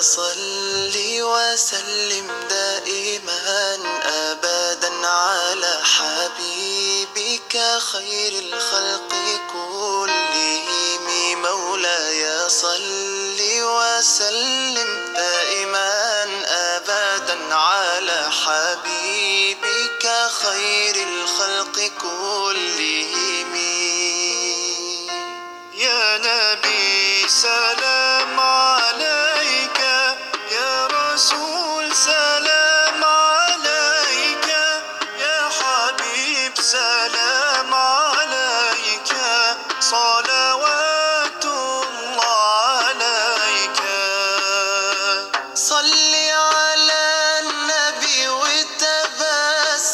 صل وسلم دائما أبدا على حبيبك خير الخلق كلهم مولاي صل وسلم دائما أبدا على حبيبك خير الخلق كلهم يا نبي سلام عليك يا رسول سلام عليك يا حبيب سلام عليك صلوات الله عليك صل على النبي وتبسم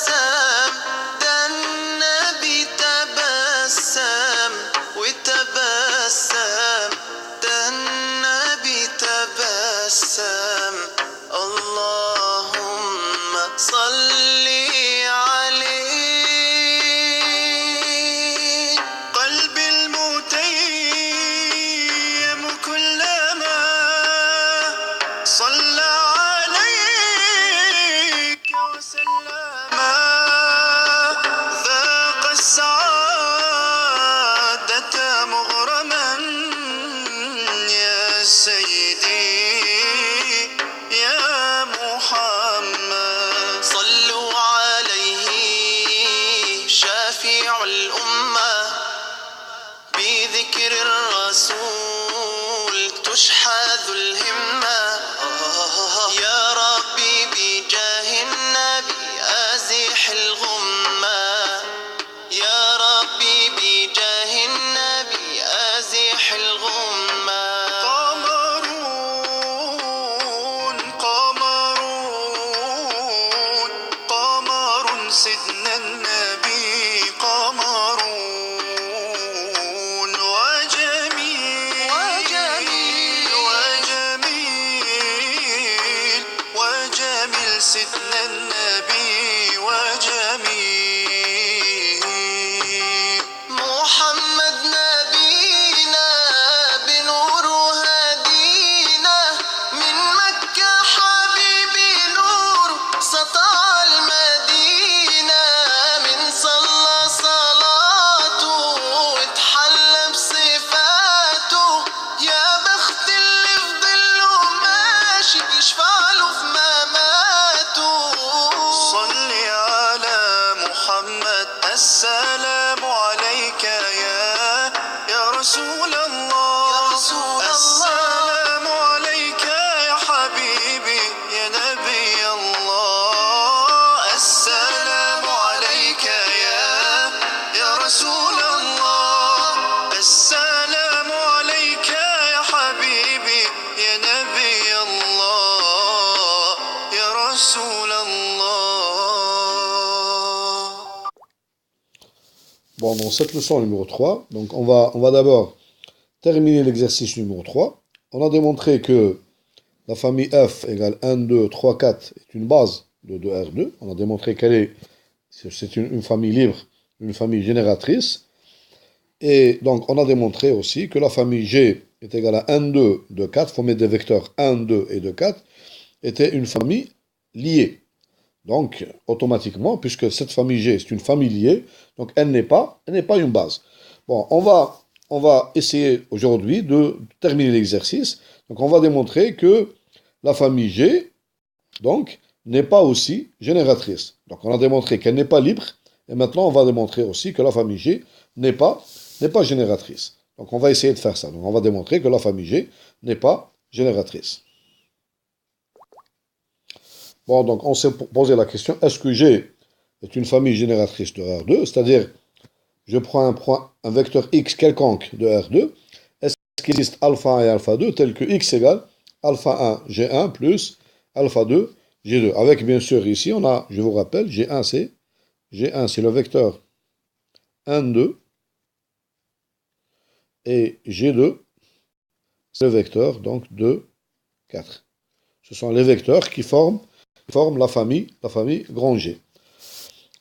ده النبي تبسم وتبسم ده النبي تبسم اللهم صل عليه قلبي المتيم كلما صلى عليك وسلم ذاق السعادة مغرما يا سيدي يا محمد صلوا عليه شافع الأمة بذكر الرسول تشحذ الهمة يا ربي بجاه النبي أزح الغمة يا ربي بجاه النبي أزح الغمة قمر سيدنا النبي قمرون وجميل سيدنا النبي وجميل محمد نبينا بنور هدينا من مكة حبيبي نور سطع المدينة من صلى صلاته واتحلى بصفاته يا بخت اللي في ظله ماشي يشفع له في مماته صل على محمد السلام عليك يا رسول الله السلام عليك يا حبيبي يا نبي الله السلام عليك يا رسول الله السلام عليك يا حبيبي يا نبي الله يا رسول الله. Bon, dans cette leçon numéro 3, donc on va d'abord terminer l'exercice numéro 3. On a démontré que la famille F égale 1, 2, 3, 4 est une base de R2. On a démontré c'est une famille libre, une famille génératrice. Et donc, on a démontré aussi que la famille G est égale à 1, 2, 2, 4. Il faut mettre des vecteurs 1, 2 et 2, 4. Était une famille liée. Donc, automatiquement, puisque cette famille G est une famille liée, donc elle n'est pas une base. Bon, on va essayer aujourd'hui de terminer l'exercice. Donc, on va démontrer que la famille G, donc, n'est pas aussi génératrice. Donc, on a démontré qu'elle n'est pas libre. Et maintenant, on va démontrer aussi que la famille G n'est pas génératrice. Donc, on va essayer de faire ça. Donc, on va démontrer que la famille G n'est pas génératrice. Bon, donc, on s'est posé la question, est-ce que G est une famille génératrice de R2? C'est-à-dire, je prends un vecteur X quelconque de R2. Est-ce qu'il existe alpha 1 et alpha 2 tel que X égale alpha 1 G1 plus alpha 2 G2? Avec, bien sûr, ici, on a, je vous rappelle, G1, c'est le vecteur 1, 2. Et G2, c'est le vecteur, donc, 2, 4. Ce sont les vecteurs qui forment la famille grand G.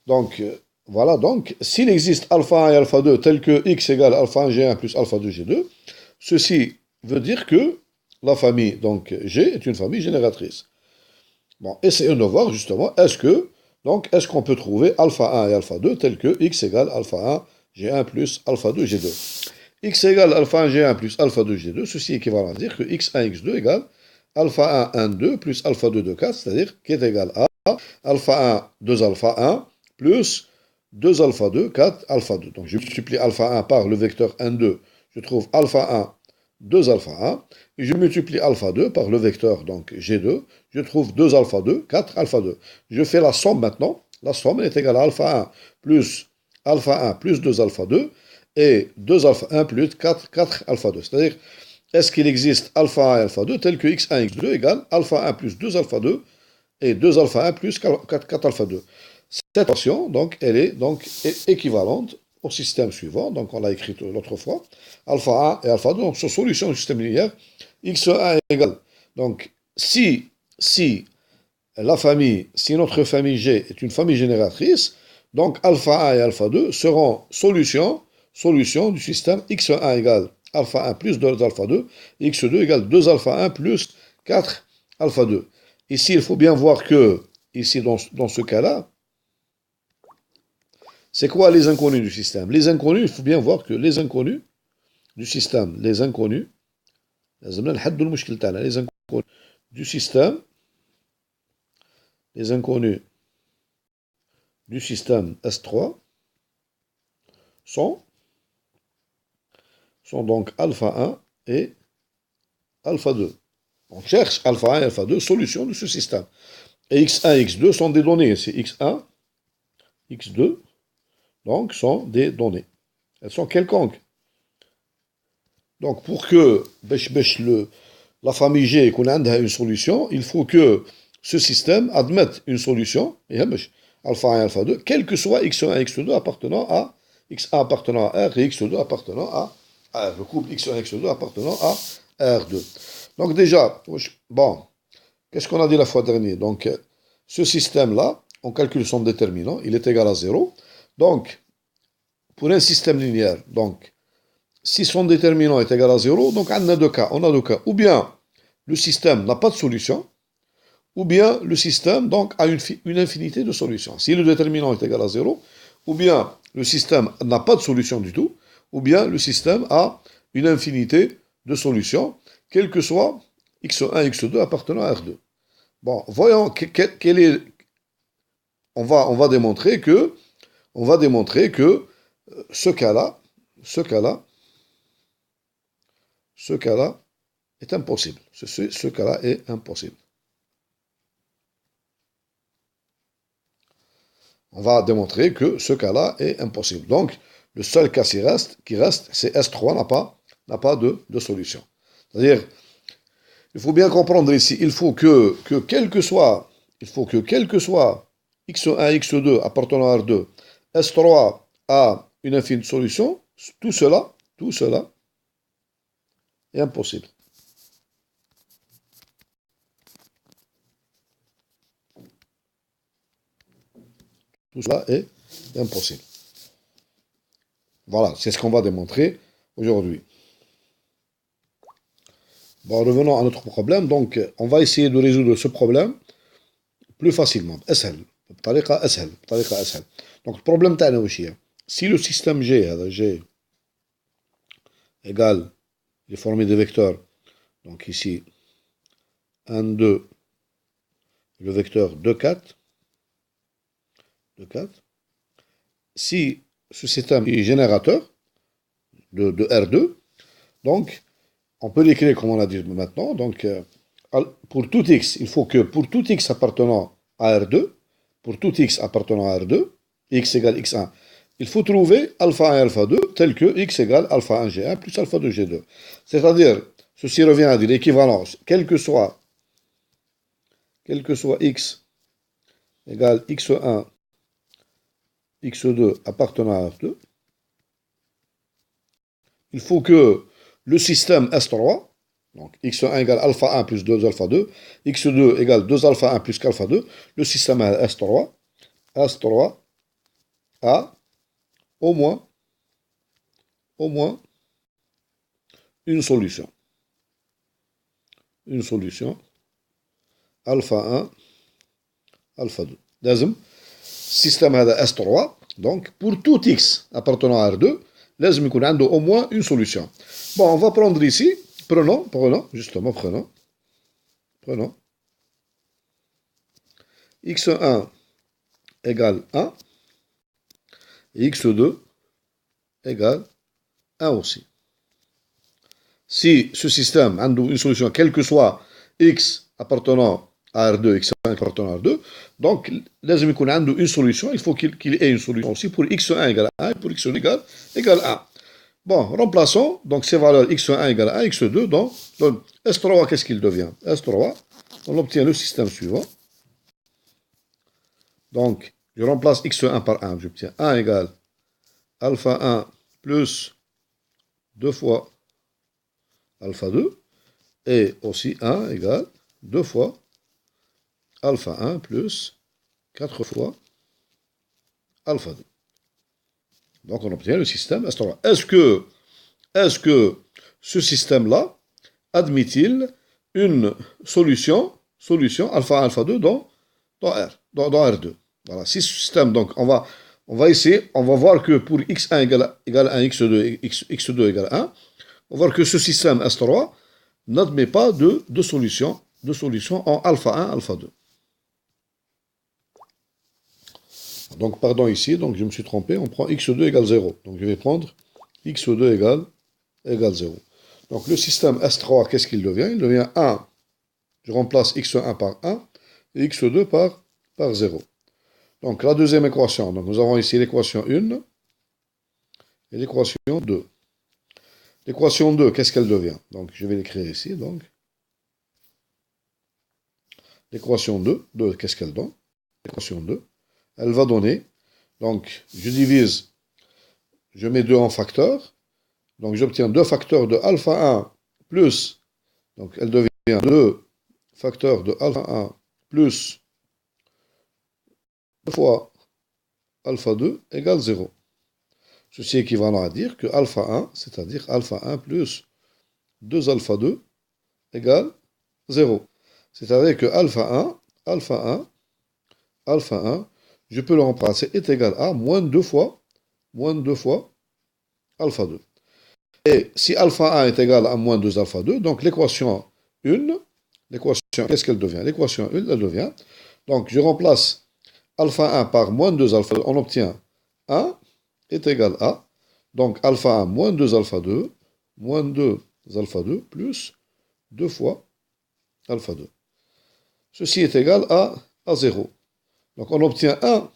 Donc, voilà, donc, s'il existe alpha 1 et alpha 2 tel que X égale alpha 1 G1 plus alpha 2 G2, ceci veut dire que la famille donc G est une famille génératrice. Bon, essayons de voir justement, est-ce qu'on peut trouver alpha 1 et alpha 2 tel que x égale alpha 1, G1 plus alpha 2, G2. X égale alpha 1, G1 plus alpha 2, G2, ceci équivalent à dire que x1, x2 égale alpha 1, 1, 2 plus alpha 2, 2, 4, c'est-à-dire qui est égal à alpha 1, 2 alpha 1 plus 2 alpha 2, 4 alpha 2. Donc je multiplie alpha 1 par le vecteur 1, 2, je trouve alpha 1, 2 alpha 1, et je multiplie alpha 2 par le vecteur donc G2, je trouve 2 alpha 2, 4 alpha 2. Je fais la somme maintenant, la somme est égale à alpha 1 plus alpha 1 plus 2 alpha 2, et 2 alpha 1 plus 4, 4 alpha 2. C'est-à-dire, est-ce qu'il existe alpha 1 et alpha 2 tel que x1, x2 égale alpha 1 plus 2 alpha 2 et 2 alpha 1 plus 4, 4 alpha 2. Cette équation, donc, elle est donc équivalente au système suivant. Donc, on l'a écrit l'autre fois. Alpha 1 et alpha 2, donc, sur solution du système linéaire, x1 égale. Donc, si notre famille G est une famille génératrice, donc alpha 1 et alpha 2 seront solution du système x1 égale alpha 1 plus 2 alpha 2, x2 égale 2 alpha 1 plus 4 alpha 2. Ici, il faut bien voir que, ici, dans ce cas-là, c'est quoi les inconnus du système? Les inconnus, il faut bien voir que les inconnus du système, les inconnus du système, les inconnus du système S3 sont donc alpha 1 et alpha 2. On cherche alpha 1 et alpha 2, solution de ce système. Et x1 et x2 sont des données. C'est x1, x2, donc sont des données. Elles sont quelconques. Donc pour que la famille G ait une solution, il faut que ce système admette une solution, alpha 1 et alpha 2, quel que soit x1 et x2 appartenant à x1 appartenant à R et x2 appartenant à R. Le couple x1 et x2 appartenant à R2. Donc déjà, bon, qu'est-ce qu'on a dit la fois dernière? Donc, ce système-là, on calcule son déterminant, il est égal à 0. Donc, pour un système linéaire, donc, si son déterminant est égal à 0, donc on a deux cas. Ou bien le système n'a pas de solution, ou bien le système donc, a une infinité de solutions. Si le déterminant est égal à 0, ou bien le système n'a pas de solution du tout, ou bien le système a une infinité de solutions, quel que soit x1 et x2 appartenant à R2. Bon, voyons quel est... On va démontrer que ce cas-là est impossible. Ce cas-là est impossible. On va démontrer que ce cas-là est impossible. Donc, le seul cas qui reste, c'est S3 n'a pas de solution. C'est-à-dire, il faut bien comprendre ici, il faut que quel que soit x1, x2 appartenant à R2, S3 a une infinie solution, tout cela est impossible. Tout cela est impossible. Voilà, c'est ce qu'on va démontrer aujourd'hui. Bon, revenons à notre problème. Donc, on va essayer de résoudre ce problème plus facilement. بطريقة أسهل. Donc, le problème تاعنا واش هي? Si le système G, G égale, il est formé de vecteurs, donc ici 1, 2, le vecteur 2, 4, si ce système est générateur de R2, donc on peut l'écrire comme on l'a dit maintenant. Donc pour tout x, il faut que pour tout x appartenant à R2, x égale x1, il faut trouver alpha 1 et alpha 2 tel que x égale alpha 1 G1 plus alpha 2 G2. C'est-à-dire, ceci revient à dire l'équivalence, quel que soit x égale x1, x2 appartenant à R2, il faut que le système S3, donc x1 égale alpha 1 plus 2 alpha 2, x2 égale 2 alpha 1 plus alpha 2, le système S3 a au moins une solution. une solution alpha 1, alpha 2. لازم السيستم هذا S3 donc pour tout x appartenant à R2 لازم يكون عنده au moins une solution. Bon, on va prendre ici, prenons x1 égale 1 et x2 égale 1 aussi. Si ce système a une solution, quelle que soit x appartenant à R2, x1 appartenant à R2, donc لازم يكون عنده une solution, il faut qu'il ait une solution aussi pour x1 égale 1 et pour x2 égale 1. Bon, remplaçons donc ces valeurs x1 égale 1, x2, donc S3, qu'est-ce qu'il devient? S3, on obtient le système suivant. Donc, je remplace x1 par 1, j'obtiens 1 égale alpha 1 plus 2 fois alpha 2, et aussi 1 égale 2 fois alpha 1 plus 4 fois alpha 2. Donc on obtient le système S3. Est-ce que ce système-là admet-il une solution alpha 1, alpha 2 dans R2? Voilà, si ce système, donc on va essayer, on va voir que pour x1 égale 1, x2, x2 égale 1, on va voir que ce système S3 n'admet pas de solution en alpha 1, alpha 2. Donc, pardon ici, donc je me suis trompé, on prend x2 égale 0. Donc, je vais prendre x2 égale 0. Donc, le système S3, qu'est-ce qu'il devient? Il devient 1. Je remplace x1 par 1 et x2 par 0. Donc, la deuxième équation, donc nous avons ici l'équation 1 et l'équation 2. L'équation 2, qu'est-ce qu'elle devient? Donc, je vais l'écrire ici. Donc, l'équation 2, qu'est-ce qu'elle donne? L'équation 2. Elle va donner, donc je divise, je mets 2 en facteur, donc j'obtiens 2 facteurs de alpha 1 plus, donc elle devient 2 facteurs de alpha 1 plus 2 fois alpha 2 égale 0. Ceci équivalent à dire que alpha 1, c'est-à-dire alpha 1 plus 2 alpha 2 égale 0. C'est-à-dire que alpha 1, je peux le remplacer, est égal à moins 2 fois alpha 2. Et si alpha 1 est égal à moins 2 alpha 2, donc l'équation 1, qu'est-ce qu'elle devient? L'équation 1, elle devient, donc je remplace alpha 1 par moins 2 alpha 2, on obtient 1 est égal à, donc alpha 1 moins 2 alpha 2, plus 2 fois alpha 2. Ceci est égal à 0. Donc on obtient 1,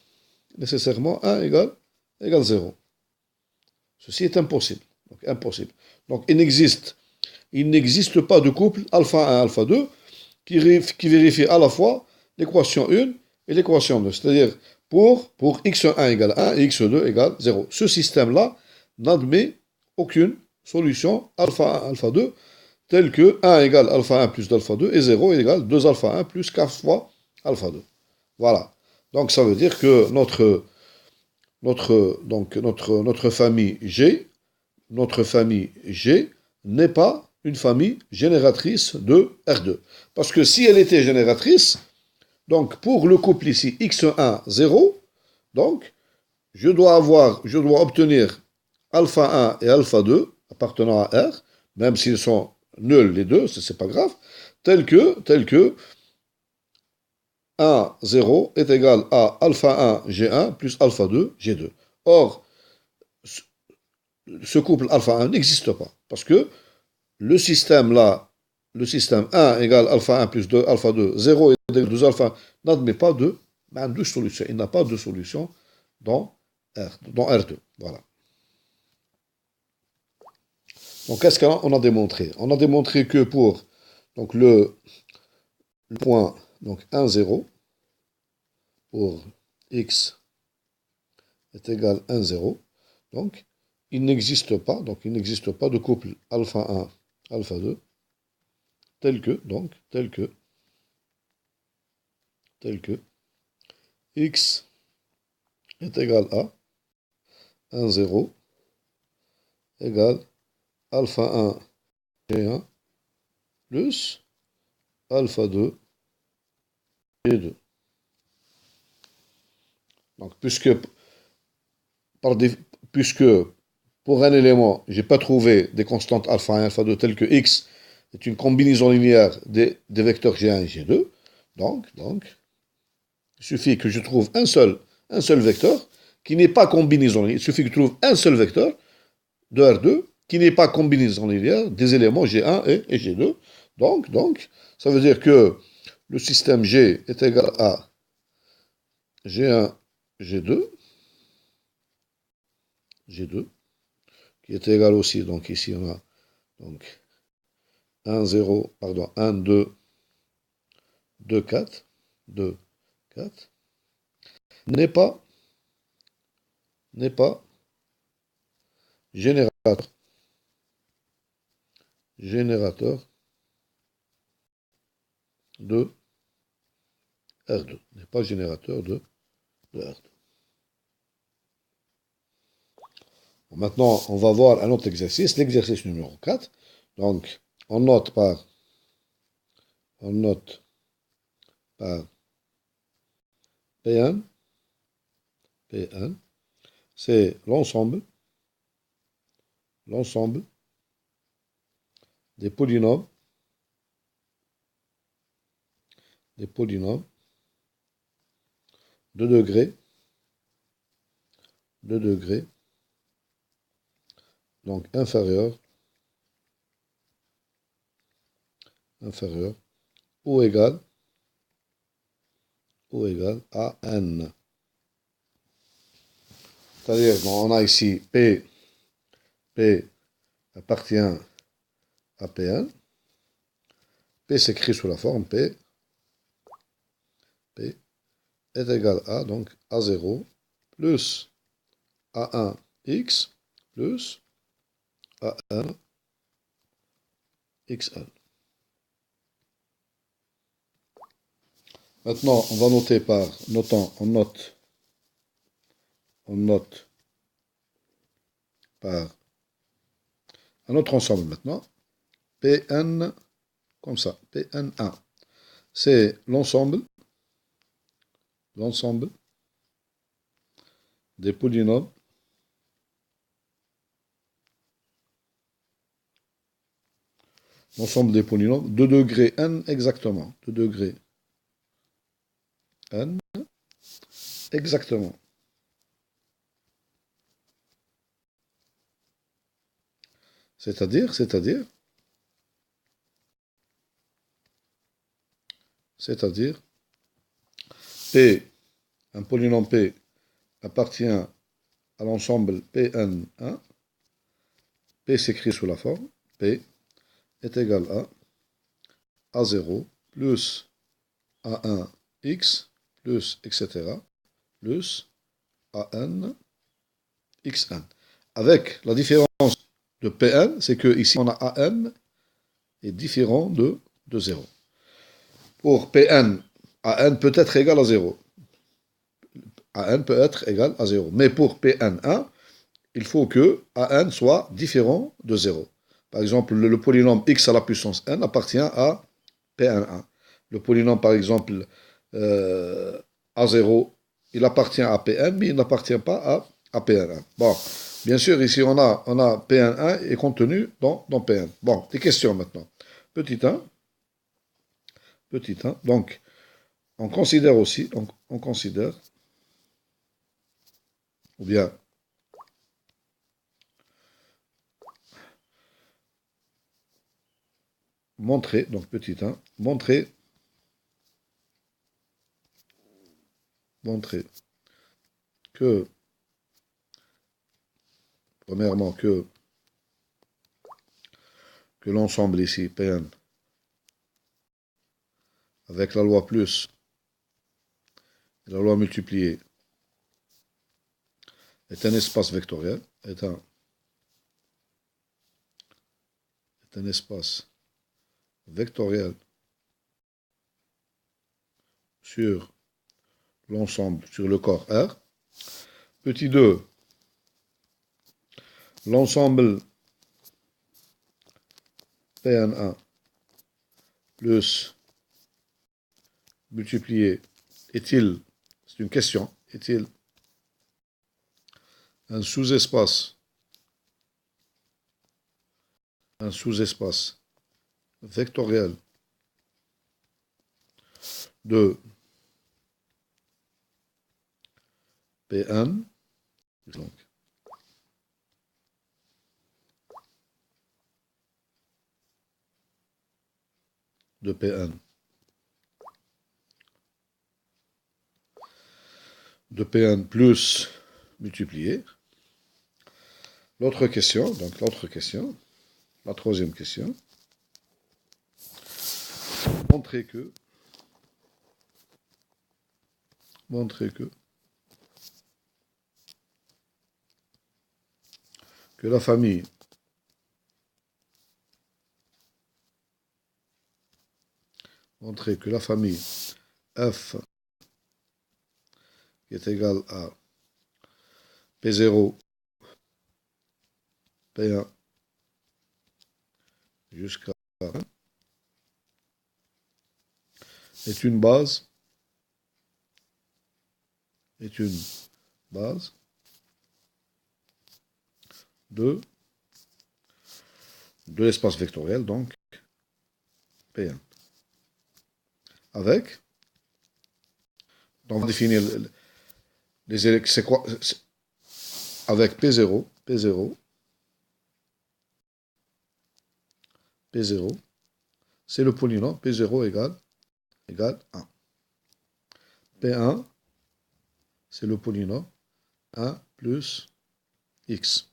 nécessairement 1 égale 0. Ceci est impossible. Donc impossible. Donc il n'existe pas de couple alpha 1, alpha 2 qui vérifie à la fois l'équation 1 et l'équation 2. C'est-à-dire pour x1 égale 1 et x2 égale 0. Ce système-là n'admet aucune solution alpha 1, alpha 2 telle que 1 égale alpha 1 plus alpha 2 et 0 égale 2 alpha 1 plus 4 fois alpha 2. Voilà. Donc ça veut dire que notre famille G n'est pas une famille génératrice de R2. Parce que si elle était génératrice, donc pour le couple ici x1 0, donc je dois obtenir alpha 1 et alpha 2 appartenant à R, même s'ils sont nuls les deux, c'est pas grave, tel que 1, 0 est égal à alpha 1, G1 plus alpha 2, G2. Or, ce couple alpha 1 n'existe pas, parce que le système 1 égale alpha 1 plus 2 alpha 2, 0 égale 2 alpha 1, n'admet pas de solution. Il n'a pas de solution dans R2. Voilà. Donc, qu'est-ce qu'on a démontré? On a démontré que pour donc, le point donc 1, 0, pour x est égal à 1, 0, donc il n'existe pas de couple alpha 1, alpha 2, tel que x est égal à 1, 0 égale alpha 1 G1 plus alpha 2 et 2. Donc, puisque pour un élément, je n'ai pas trouvé des constantes alpha 1 et alpha 2 telles que x est une combinaison linéaire des vecteurs G1 et G2, donc, il suffit que je trouve un seul vecteur qui n'est pas combinaison linéaire. Il suffit que je trouve un seul vecteur de R2 qui n'est pas combinaison linéaire des éléments G1 et G2. Donc, ça veut dire que le système G est égal à G1, G2, qui est égal aussi, donc ici on a donc 1, 0, pardon, 1, 2, 2, 4, 2, 4, n'est pas générateur de R2, n'est pas générateur de R2. Bon, maintenant, on va voir un autre exercice, l'exercice numéro 4. Donc, on note par P1, c'est l'ensemble des polynômes de degré, donc inférieur ou égal à n. C'est-à-dire, bon, on a ici P appartient à P1. P s'écrit sous la forme P est égal à, donc, A0 plus A1x plus A1 xn. Maintenant, on va noter on note par un autre ensemble maintenant, Pn, comme ça, Pn1. C'est l'ensemble des polynômes de degré n exactement, C'est-à-dire, P, un polynôme P appartient à l'ensemble Pn1. P s'écrit sous la forme P est égal à A0 plus A1x plus etc. plus AN xn. Avec la différence de Pn, c'est que ici on a AN est différent de 0. Pour Pn, AN peut être égal à 0. AN peut être égal à 0. Mais pour Pn1, il faut que AN soit différent de 0. Par exemple, le polynôme x à la puissance n appartient à Pn1. Le polynôme, par exemple, A0, il appartient à Pn, mais il n'appartient pas à Pn1. Bon, bien sûr, ici, on a Pn1 est contenu dans Pn. Bon, des questions maintenant. Petit 1. Donc, on considère aussi, ou bien, montrer, donc petit 1, montrer que, premièrement, que l'ensemble ici, Pn, avec la loi plus et la loi multipliée, est un espace vectoriel, est un espace vectoriel sur l'ensemble, sur le corps R. Petit 2, l'ensemble Pn1 plus multiplié est-il, c'est une question, est-il un sous-espace vectoriel de Pn, donc, de Pn, plus multiplié. L'autre question, la troisième question, montrer que la famille f qui est égale à P0, P1 jusqu'à 1 est une base de l'espace vectoriel, donc P1. Avec, donc on va définir c'est quoi, avec P0, c'est le polynôme P0 égale 1. P1, c'est le polynôme 1 plus x.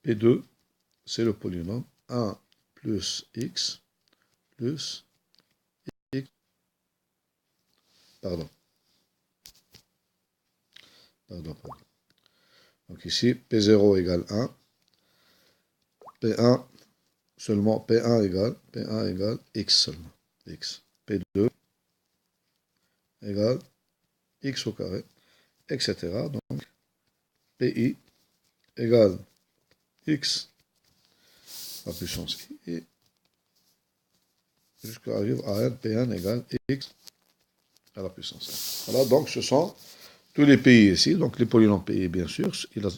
P2, c'est le polynôme 1 plus x plus x. Pardon. Donc ici, P0 égale 1. P1 seulement, P1 égale x seulement. X. P2 égale x au carré, etc. Donc, PI égale x à puissance i jusqu'à arriver à n, Pn égale x à la puissance n. Voilà, donc ce sont tous les pays ici, donc les polynômes pays, bien sûr,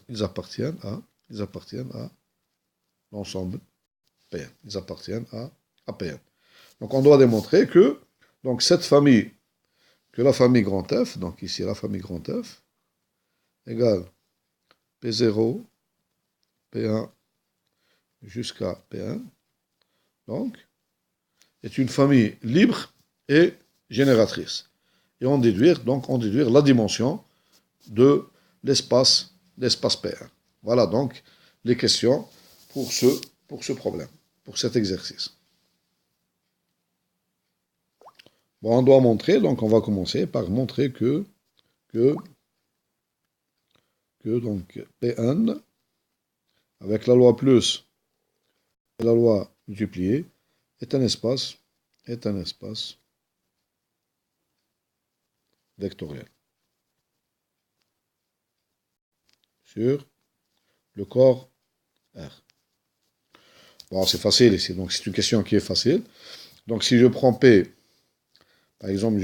ils appartiennent à l'ensemble Pn. Ils appartiennent à Pn. Donc on doit démontrer que donc cette famille, que la famille grand F, donc ici la famille grand F, égale P0, P1 jusqu'à P1, donc, est une famille libre et génératrice. Et on déduire la dimension de l'espace P1. Voilà donc les questions pour ce problème, pour cet exercice. Bon, on doit montrer, donc on va commencer par montrer que donc Pn, avec la loi plus et la loi multipliée, est un espace vectoriel sur le corps R. Bon, c'est facile ici, donc c'est une question qui est facile. Donc si je prends P, par exemple,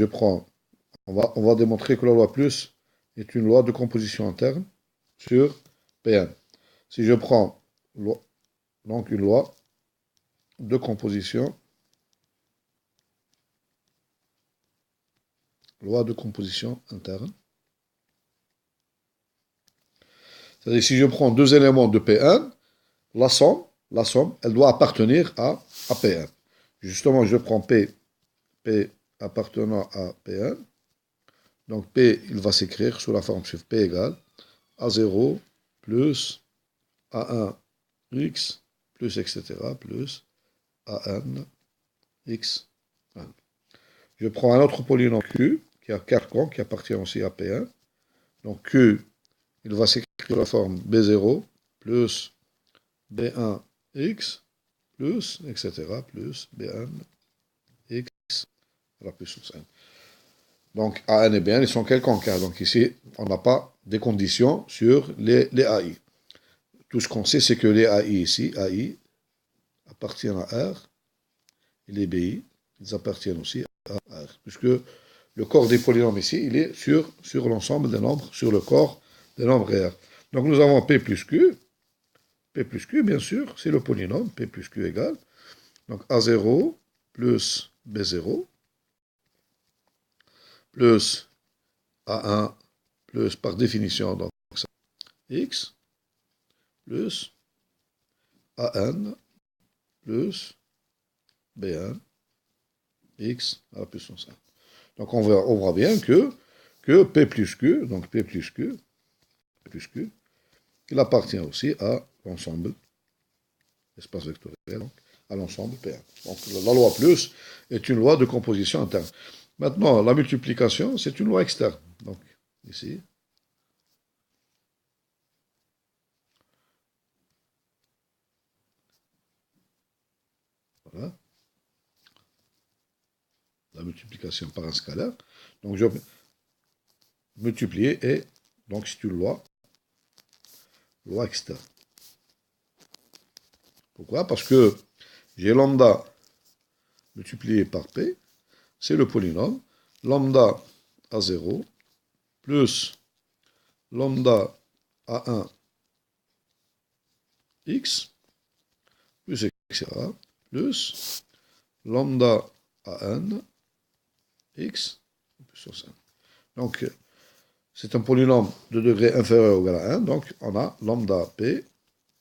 on va démontrer que la loi plus est une loi de composition interne sur Pn. Si je prends donc une loi de composition interne, c'est-à-dire si je prends deux éléments de P1, la somme, elle doit appartenir à P1. Justement, je prends P appartenant à P1. Donc P, il va s'écrire sous la forme suivante. P égale A0 plus A1 x plus etc. plus AN x 1. Je prends un autre polynôme Q, qui a quelconque, qui appartient aussi à P1. Donc Q, il va s'écrire sous la forme B0 plus B1 x plus etc. plus B1 x à la puissance n. Donc AN et BN, ils sont quelconques. Donc ici, on n'a pas des conditions sur les AI. Tout ce qu'on sait, c'est que les AI ici, AI, appartiennent à R, et les BI, ils appartiennent aussi puisque le corps des polynômes ici, il est sur l'ensemble des nombres, sur le corps des nombres réels. Donc nous avons P plus Q. P plus Q, bien sûr, c'est le polynôme. P plus Q égale. Donc A0 plus B0 plus A1 plus, par définition, donc ça, X plus AN plus B1 X à la puissance 1. Donc on voit bien que P plus Q, donc P plus Q, il appartient aussi à l'ensemble, espace vectoriel, donc à l'ensemble P1. Donc la loi plus est une loi de composition interne. Maintenant, la multiplication, c'est une loi externe. Donc ici, voilà, la multiplication par un scalaire. Donc je multiplier et donc c'est une loi externe. Pourquoi? Parce que j'ai lambda multiplié par P, c'est le polynôme, lambda A0 plus lambda A1 X, plus etc., plus lambda AN X, puissance 1. Donc, c'est un polynôme de degré inférieur ou égal à 1, donc on a lambda P,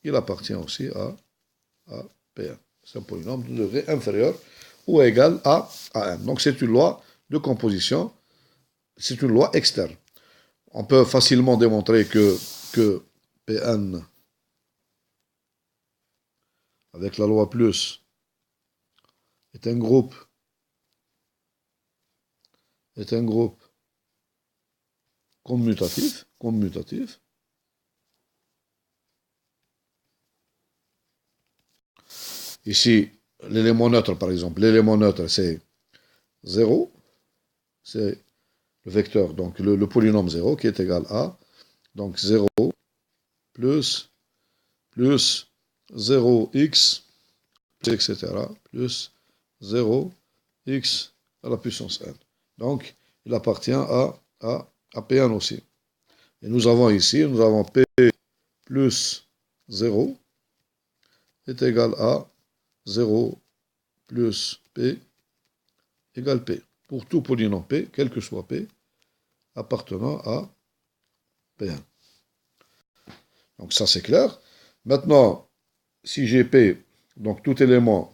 il appartient aussi à P1. C'est un polynôme de degré inférieur ou égal à 1. Donc c'est une loi de composition, c'est une loi externe. On peut facilement démontrer que Pn, avec la loi plus, est un groupe commutatif. Ici, l'élément neutre, par exemple, l'élément neutre, c'est 0, c'est le vecteur, donc le polynôme 0, qui est égal à, donc 0 plus 0x, etc., plus 0x à la puissance n. Donc, il appartient à Pn aussi. Et nous avons ici, nous avons P plus 0 est égal à 0 plus P égale P. Pour tout polynôme P, quel que soit P, appartenant à P1. Donc ça c'est clair. Maintenant, si j'ai P, donc tout élément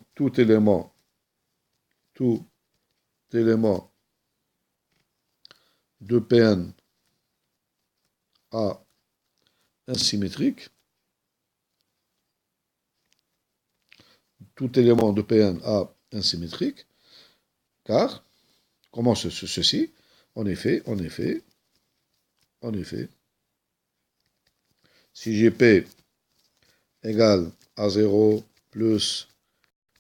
de Pn A insymétrique, tout élément de Pn A insymétrique, car, comment ceci? En effet, si j'ai P égale A0 plus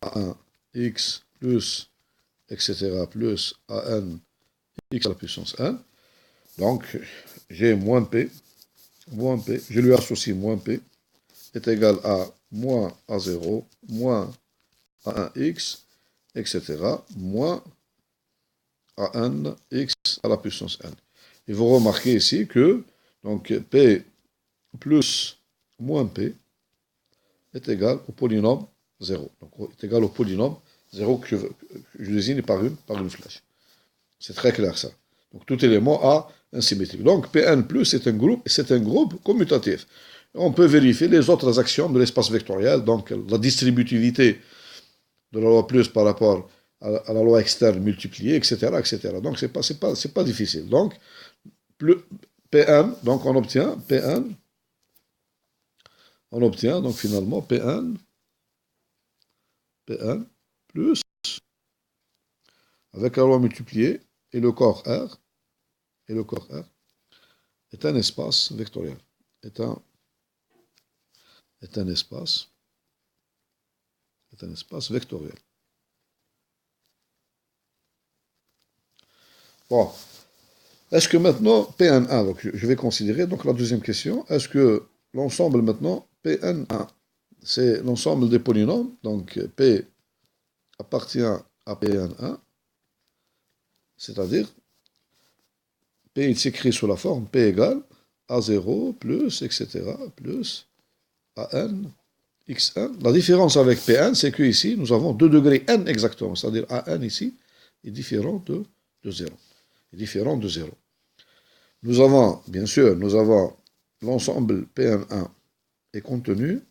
A1 X plus, etc., plus AN X à la puissance 1, donc j'ai moins P, je lui associe moins P, est égal à moins A0, moins A1X, etc., moins AN X à la puissance N. Et vous remarquez ici que donc P plus moins P est égal au polynôme 0. Donc est égal au polynôme 0 que je désigne par une flèche. C'est très clair ça. Donc tout élément A insymétrique. Donc Pn plus est un groupe commutatif. On peut vérifier les autres axiomes de l'espace vectoriel, donc la distributivité de la loi plus par rapport à la loi externe multipliée, etc., etc. Donc c'est pas difficile. Donc plus Pn, donc on obtient donc finalement Pn plus avec la loi multipliée et le corps R est un espace vectoriel. Est un espace vectoriel. Bon. Est-ce que maintenant Pn1, donc je vais considérer donc la deuxième question, est-ce que l'ensemble maintenant Pn1, c'est l'ensemble des polynômes, donc P appartient à Pn1, C'est-à-dire, P il s'écrit sous la forme P égale A0 plus, etc., plus AN xn. La différence avec Pn, c'est que ici, nous avons 2 degrés n exactement. C'est-à-dire AN ici est différent de 0. Est différent de 0. Nous avons, bien sûr, nous avons l'ensemble Pn1 est contenu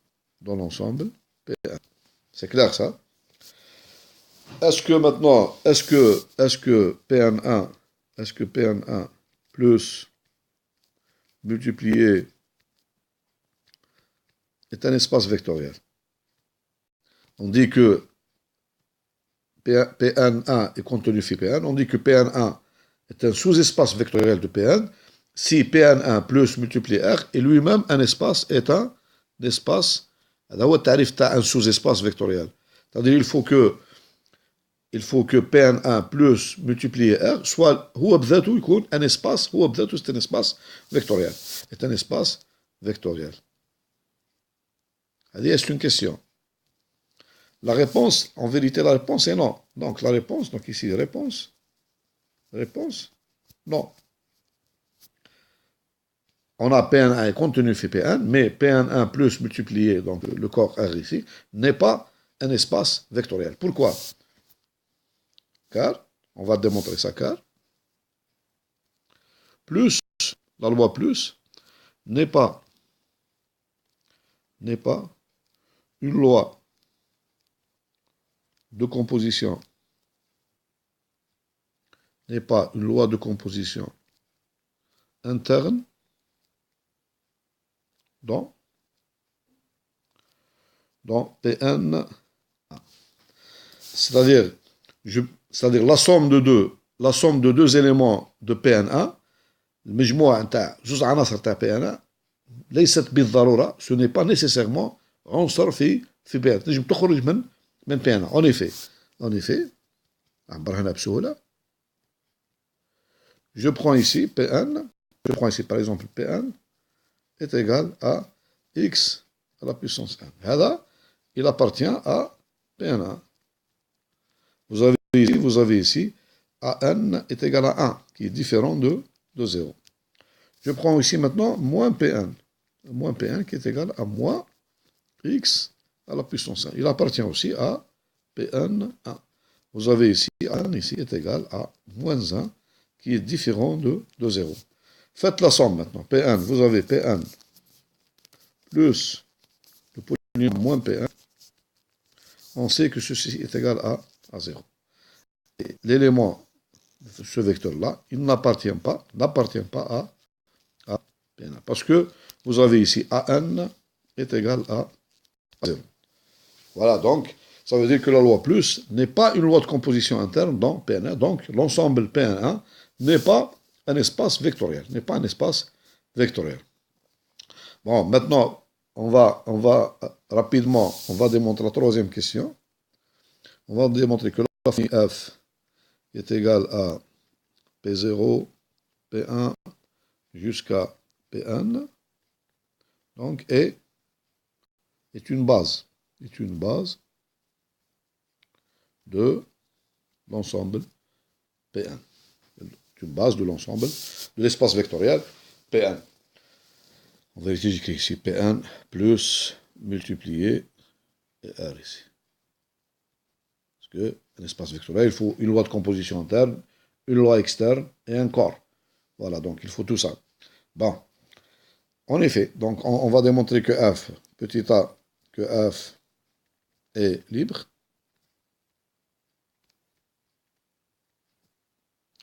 dans l'ensemble Pn. C'est clair ça? Est-ce que maintenant, est-ce que Pn1 plus multiplié est un espace vectoriel? On dit que Pn1 est contenu phi Pn. On dit que Pn1 est un sous-espace vectoriel de Pn si Pn1 plus multiplié R est lui-même un espace, est un espace, un sous-espace vectoriel. C'est-à-dire il faut que Pn1 plus multiplié R soit un espace, c'est un espace vectoriel. C'est un espace vectoriel. C'est une question. La réponse, en vérité, la réponse est non. Donc la réponse, donc ici, réponse, non. On a Pn1 contenu phi Pn, mais Pn1 plus multiplié, donc le corps R ici, n'est pas un espace vectoriel. Pourquoi? Car, on va démontrer ça, car plus, la loi plus, n'est pas une loi de composition, interne dans Pn. C'est-à-dire la somme de deux éléments de Pn1, المجموع نتاع جوج عناصر تاع Pn1 ليست بالضرورة, ce n'est pas nécessairement عنصر في Pn. تنجم تخرج من Pn1. En effet, نعبر هنا بسهولة. Je prends ici par exemple Pn est égal à x à la puissance 1. هذا, il appartient à Pn1. Vous avez ici AN est égal à 1, qui est différent de 0. Je prends ici maintenant moins Pn. Moins Pn qui est égal à moins x à la puissance 1. Il appartient aussi à Pn1. Vous avez ici AN ici est égal à moins 1, qui est différent de 0. Faites la somme maintenant. Pn, vous avez Pn plus le polynôme moins Pn. On sait que ceci est égal à 0. Et l'élément, ce vecteur-là, il n'appartient pas à Pn. Parce que vous avez ici AN est égal à 0. Voilà, donc, ça veut dire que la loi plus n'est pas une loi de composition interne dans Pn1. Donc, l'ensemble Pn1 n'est pas un espace vectoriel. Bon, maintenant, on va rapidement, on va démontrer la troisième question. On va démontrer que la famille F est égale à P0, P1 jusqu'à Pn, donc est une base de l'ensemble Pn. C'est une base de l'ensemble de l'espace vectoriel Pn. En vérité, j'écris ici Pn plus multiplié et R ici. Parce que un espace vectoriel, il faut une loi de composition interne, une loi externe et un corps. Voilà, donc il faut tout ça. Bon, en effet, donc on va démontrer que F, petit a, que F est libre.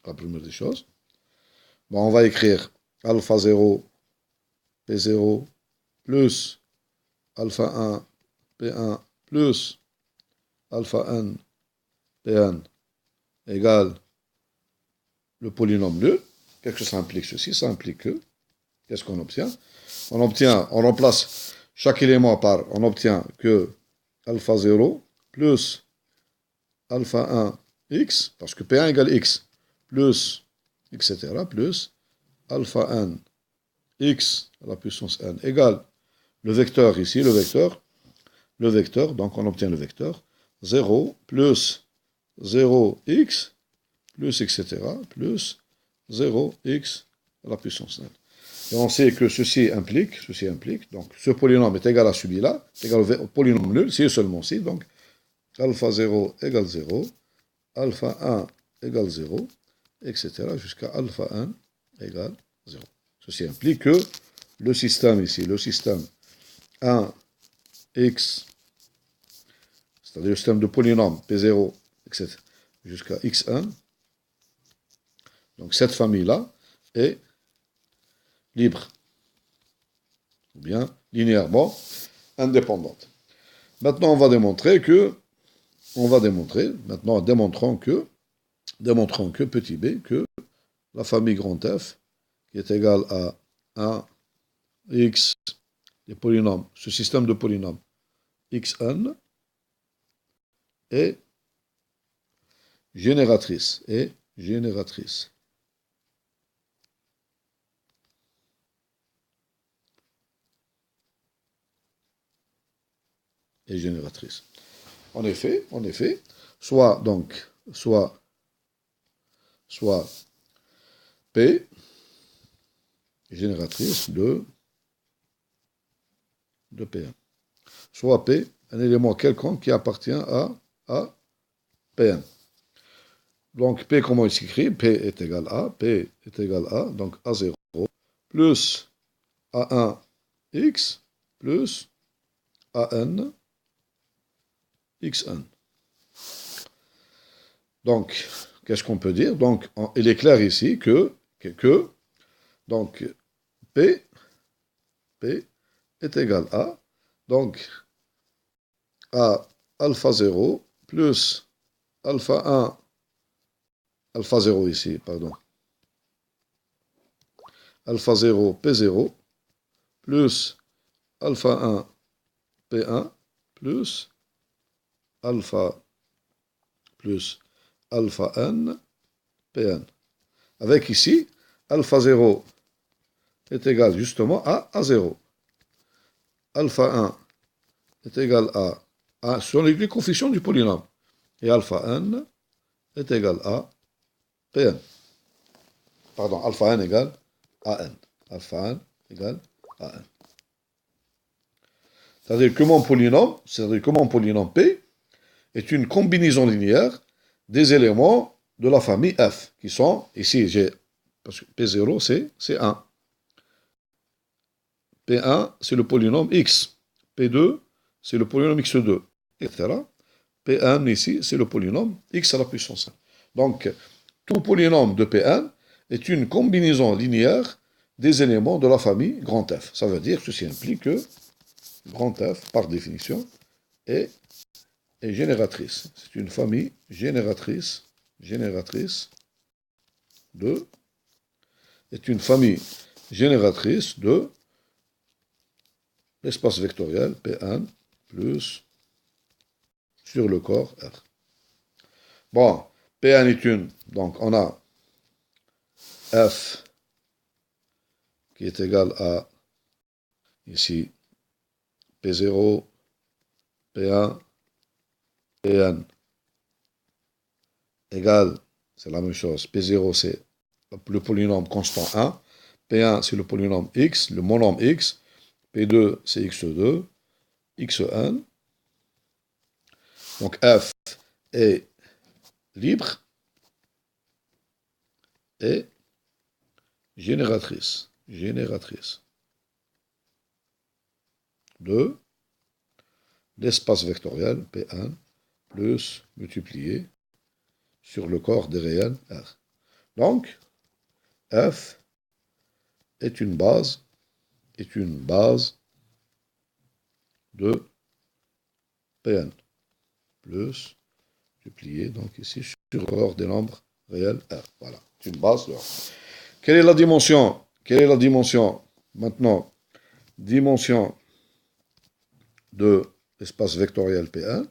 La première des choses. Bon, on va écrire alpha 0, P0, plus alpha 1, P1, plus alpha n, Pn, égale le polynôme 2. Qu'est-ce que ça implique ceci? Ça implique que, qu'est-ce qu'on obtient? On remplace chaque élément par, on obtient que alpha 0 plus alpha 1 x, parce que P1 égale x, plus, etc., plus alpha n x à la puissance n égale le vecteur ici, le vecteur, donc on obtient le vecteur 0 plus 0x plus etc., plus 0x à la puissance n. Et on sait que ceci implique, donc ce polynôme est égal à celui-là, est égal au polynôme nul, si et seulement si, donc alpha 0 égale 0, alpha 1 égale 0, etc., jusqu'à alpha 1 égale 0. Ceci implique que le système ici, le système 1x, c'est-à-dire le système de polynôme P0, etc., jusqu'à x1, donc cette famille-là est libre, ou bien linéairement indépendante. Maintenant, démontrons que petit b, que la famille grand F, qui est égale à 1, x, les polynômes, ce système de polynômes xn, est génératrice, En effet, soit P génératrice de P1. Soit P, un élément quelconque qui appartient à Pn. Donc P, comment il s'écrit? P est égal à, donc A0 plus A1x plus AN xn. Donc, qu'est-ce qu'on peut dire? Donc, il est clair ici que donc, P est égal à, donc, à alpha 0 plus alpha 1, alpha 0 ici, pardon, alpha 0 P0 plus alpha 1 P1 plus alpha n Pn. Avec ici, alpha 0 est égal justement à A0. Alpha 1 est égal à ce sont les coefficients du polynôme. Et alpha n est égal à Pn. Pardon, alpha n égale An. Alpha n égale An. C'est-à-dire que mon polynôme P est une combinaison linéaire des éléments de la famille F, qui sont, ici, parce que P0, c'est 1. P1, c'est le polynôme X. P2, c'est le polynôme X2, etc. P1, ici, c'est le polynôme X à la puissance 1. Donc, tout polynôme de P1 est une combinaison linéaire des éléments de la famille grand F. Ça veut dire, ceci implique que grand F, par définition, est génératrice. C'est une famille génératrice de l'espace vectoriel P1 plus sur le corps R. Bon, P1 est donc on a F qui est égal à, ici, P0, P1, Pn égale, c'est la même chose, P0 c'est le polynôme constant 1, P1 c'est le polynôme X, le monôme X, P2 c'est X2, Xn, donc F est libre et génératrice de l'espace vectoriel P1 plus multiplié sur le corps des réels R. Donc, F est une base de Pn plus multiplié, donc ici, sur le corps des nombres réels R. Voilà, c'est une base de R. Quelle est la dimension maintenant? Dimension de l'espace vectoriel P1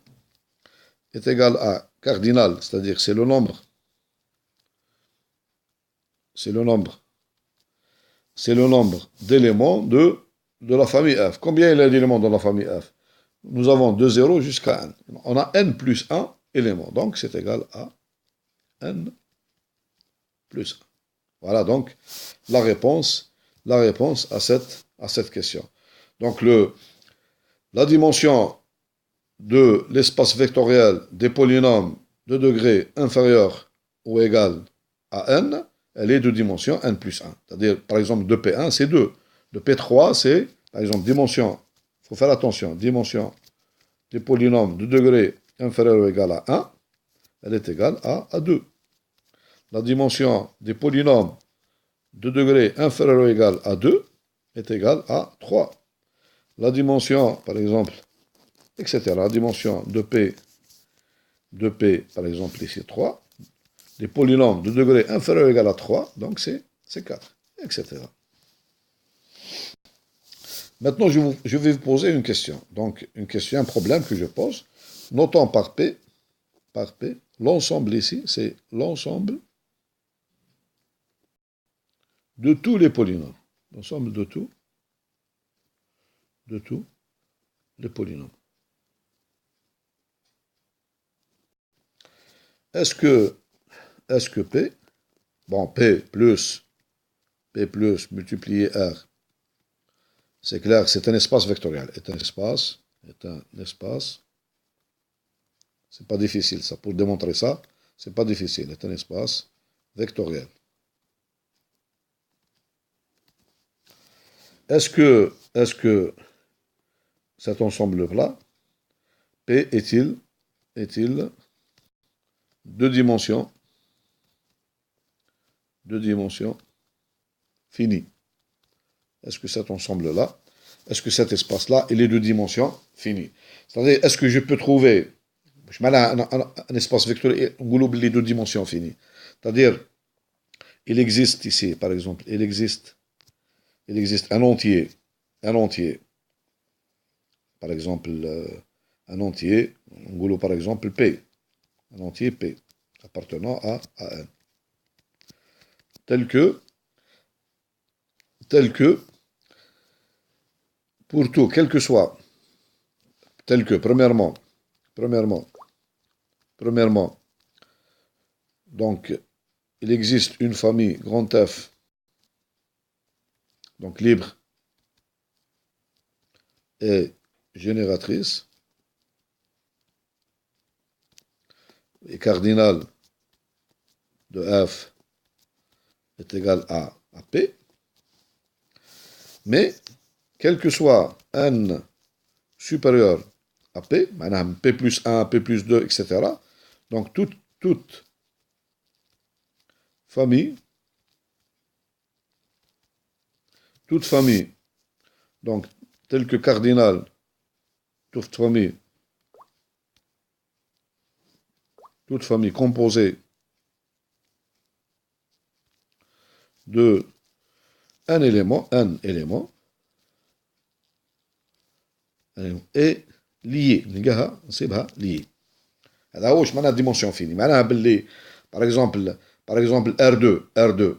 est égal à cardinal, c'est-à-dire c'est le nombre d'éléments de la famille F. Combien il y a d'éléments dans la famille F? Nous avons de 0 jusqu'à n. On a n plus 1 éléments, donc c'est égal à n plus 1. Voilà donc la réponse à cette question. Donc la dimension de l'espace vectoriel des polynômes de degré inférieur ou égal à n, elle est de dimension n plus 1. C'est-à-dire, par exemple, de P1, c'est 2. De P3, c'est, par exemple, dimension, il faut faire attention, dimension des polynômes de degré inférieur ou égal à 1, elle est égale à 2. La dimension des polynômes de degré inférieur ou égal à 2 est égale à 3. La dimension, par exemple, etc. La dimension de P, par exemple, ici 3. Des polynômes de degré inférieur ou égal à 3, donc c'est 4, etc. Maintenant, je vais vous poser une question. Donc, une question, un problème que je pose. Notons par P, l'ensemble ici, c'est l'ensemble de tous les polynômes. L'ensemble de tous les polynômes. Est-ce que P, bon, P plus multiplié R, c'est clair, c'est un espace vectoriel. Est un espace, c'est pas difficile ça, pour démontrer ça, c'est pas difficile, est un espace vectoriel. Est-ce que cet ensemble-là, P est-il deux dimensions finies? Est-ce que cet ensemble-là, est-ce que cet espace-là, il est de dimension finie? C'est-à-dire, est-ce que je peux trouver un espace vectoriel, les deux dimensions finies? C'est-à-dire, il existe ici, par exemple, il existe un entier, par exemple, un entier, par exemple, P, un entier P, appartenant à n, tel que, pour tout, quel que soit, tel que, premièrement, donc, il existe une famille grand F, donc libre et génératrice, et cardinal de F est égal à P, mais quel que soit n supérieur à P, madame P plus 1, P plus 2, etc., donc toute famille, donc telle que cardinal, toute famille composée de n élément est liée. نلقاها liée. هذا هو واش معناها dimension finie. معناها باللي par exemple R2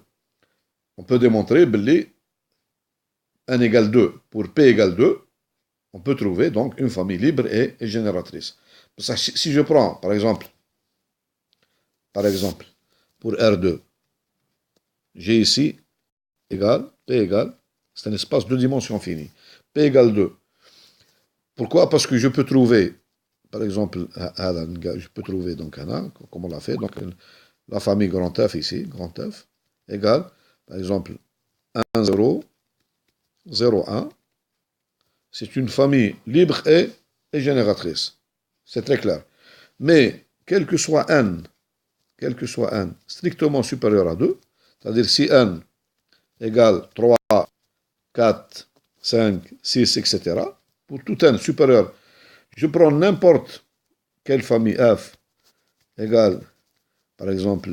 on peut démontrer باللي n égale 2 pour P égale 2 on peut trouver donc une famille libre et génératrice. Si je prends par exemple pour R2 j'ai ici P égale, c'est un espace de dimension finie. P égale 2. Pourquoi? Parce que je peux trouver, par exemple, je peux trouver donc comme on l'a fait, donc la famille grand F ici, grand F, égale, par exemple, 1, 0, 0, 1. C'est une famille libre et génératrice. C'est très clair. Mais, quel que soit n strictement supérieur à 2, c'est-à-dire si n égale 3, 4, 5, 6, etc., pour tout n supérieur, je prends n'importe quelle famille F égale, par exemple,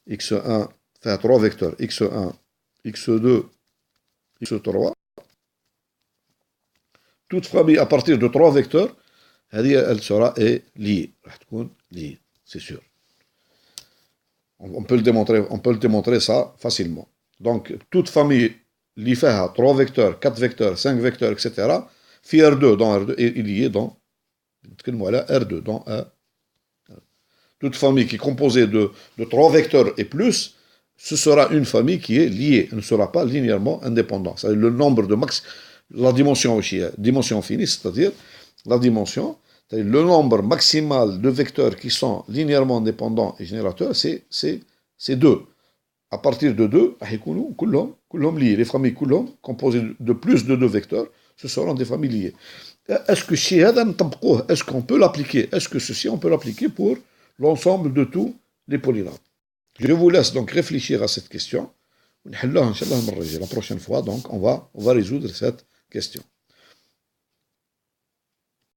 x1, enfin 3 vecteurs, x1, x2, x3, toute famille à partir de 3 vecteurs, elle sera liée. C'est sûr. On peut le démontrer ça facilement. Donc, toute famille li fait 3 vecteurs, 4 vecteurs, 5 vecteurs, etc., fi R2 dans R2 est liée dans R2 dans A. Toute famille qui est composée de 3 vecteurs et plus, ce sera une famille qui est liée, elle ne sera pas linéairement indépendante. C'est le nombre de max, la dimension aussi, dimension finie, c'est-à-dire la dimension, c'est-à-dire le nombre maximal de vecteurs qui sont linéairement indépendants et générateurs, c'est 2. À partir de 2, كلهم liés. Les familles كلهم composées de plus de 2 vecteurs, ce seront des familles liées. Est-ce que chez Adam Tabqouh, est-ce qu'on peut l'appliquer? Est-ce que ceci, on peut l'appliquer pour l'ensemble de tous les polynômes? Je vous laisse donc réfléchir à cette question. La prochaine fois, donc, on va résoudre cette question.